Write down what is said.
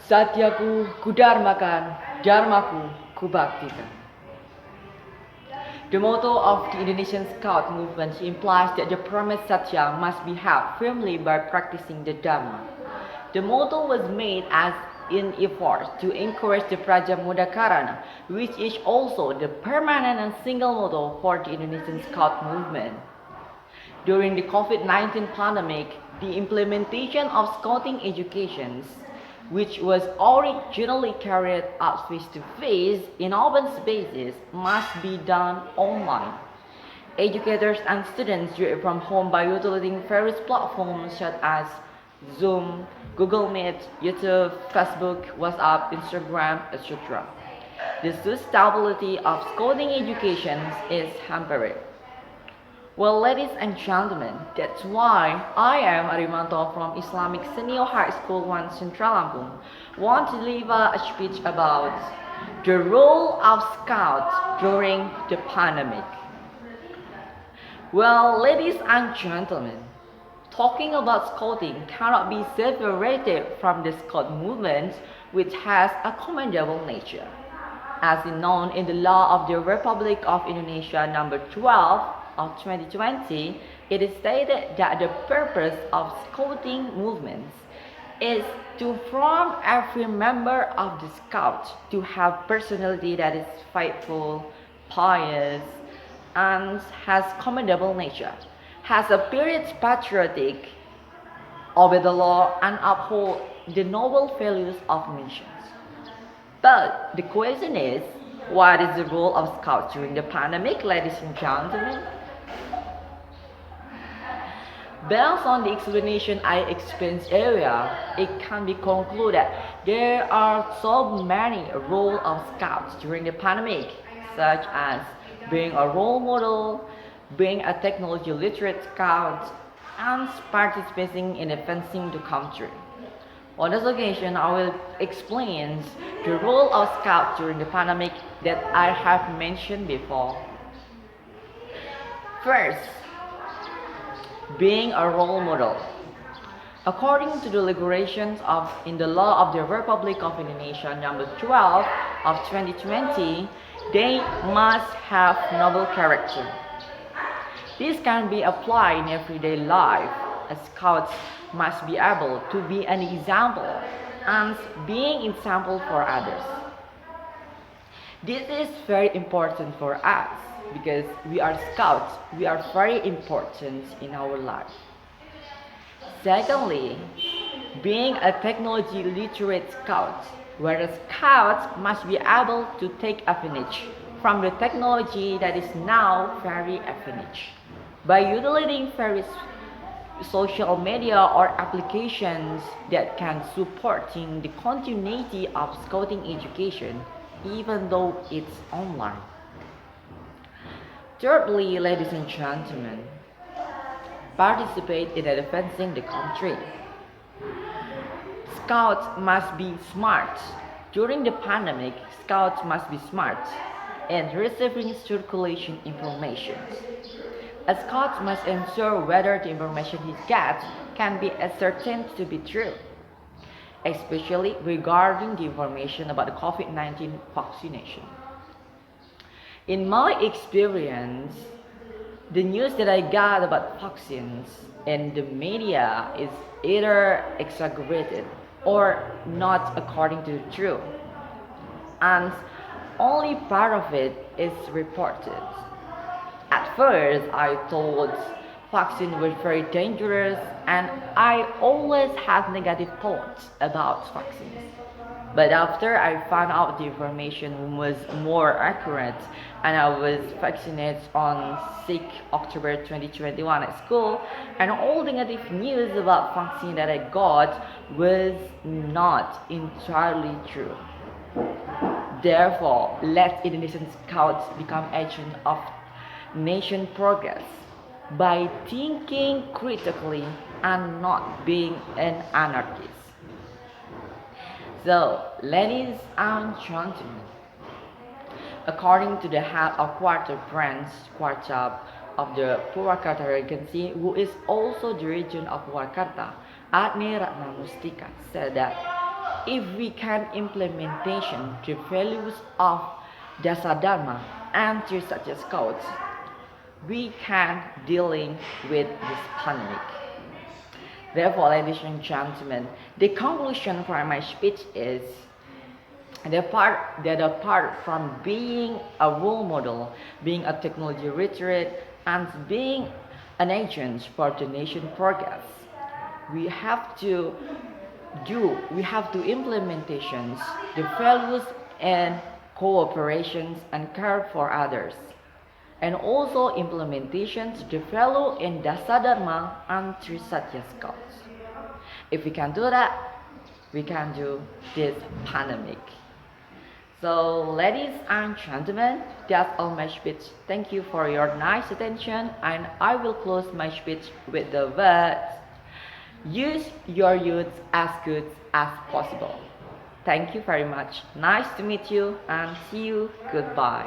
Satyaku kudarmakan, dharmaku kubaktikan. The motto of the Indonesian Scout movement implies that the promised Satya must be held firmly by practicing the Dharma. The motto was made as an effort to encourage the Praja Muda Karana, which is also the permanent and single motto for the Indonesian Scout movement. During the COVID-19 pandemic, the implementation of scouting education, which was originally carried out face-to-face in open spaces, must be done online. Educators and students do it from home by utilizing various platforms such as Zoom, Google Meet, YouTube, Facebook, WhatsApp, Instagram, etc. The sustainability of scouting education is hampered. Well, ladies and gentlemen, that's why I am Arimanto from Islamic Senior High School 1 Central Lampung want to deliver a speech about the role of scouts during the pandemic. Well, ladies and gentlemen, talking about scouting cannot be separated from the scout movement, which has a commendable nature. As is known in the law of the Republic of Indonesia number 12 of 2020, it is stated that the purpose of scouting movements is to form every member of the Scouts to have personality that is faithful, pious, and has commendable nature, has a spirit patriotic, obey the law, and uphold the noble values of nations. But the question is, what is the role of Scouts during the pandemic, ladies and gentlemen? Based on the explanation I explained earlier, it can be concluded there are so many roles of Scouts during the pandemic, such as being a role model, being a technology literate Scout, and participating in advancing the country. On this occasion, I will explain the role of Scouts during the pandemic that I have mentioned before. First, being a role model. According to the regulations in the law of the Republic of Indonesia number 12 of 2020, they must have noble character. This can be applied in everyday life, as scouts must be able to be an example and being example for others. This is very important for us because we are scouts, we are very important in our life. Secondly, being a technology literate scout, where scouts must be able to take advantage from the technology that is now very advantage. By utilizing various social media or applications that can supporting the continuity of scouting education, even though it's online. Thirdly, ladies and gentlemen, participate in advancing the country. Scouts must be smart. During the pandemic, scouts must be smart in receiving circulation information. A scout must ensure whether the information he gets can be ascertained to be true, especially regarding the information about the COVID-19 vaccination. In my experience, the news that I got about vaccines in the media is either exaggerated or not according to the truth, and only part of it is reported. At first, I thought vaccine was very dangerous, and I always had negative thoughts about vaccines. But after I found out the information was more accurate and I was vaccinated on 6th October 2021 at school, and all the negative news about vaccine that I got was not entirely true. Therefore, let Indonesian Scouts become agents of nation progress by thinking critically and not being an anarchist. So, ladies and gentlemen, according to the head of Quarter Branch Quartab of the Purwakarta Regency, who is also the region of Purwakarta, Admi Ratnamustika, said that if we can implementation the values of Dasa Dharma and Tri Satya Scouts, we can dealing with this pandemic. Therefore, ladies and gentlemen, the conclusion for my speech is that apart from being a role model, being a technology literate, and being an agent for the nation progress, we have to implementations the values and cooperations and care for others, and also implementations the value in Dasa Dharma and Tri Satya Scouts. If we can do that, we can do this pandemic. So, ladies and gentlemen, that's all my speech. Thank you for your nice attention, and I will close my speech with the words: use your youth as good as possible. Thank you very much. Nice to meet you, and see you. Goodbye.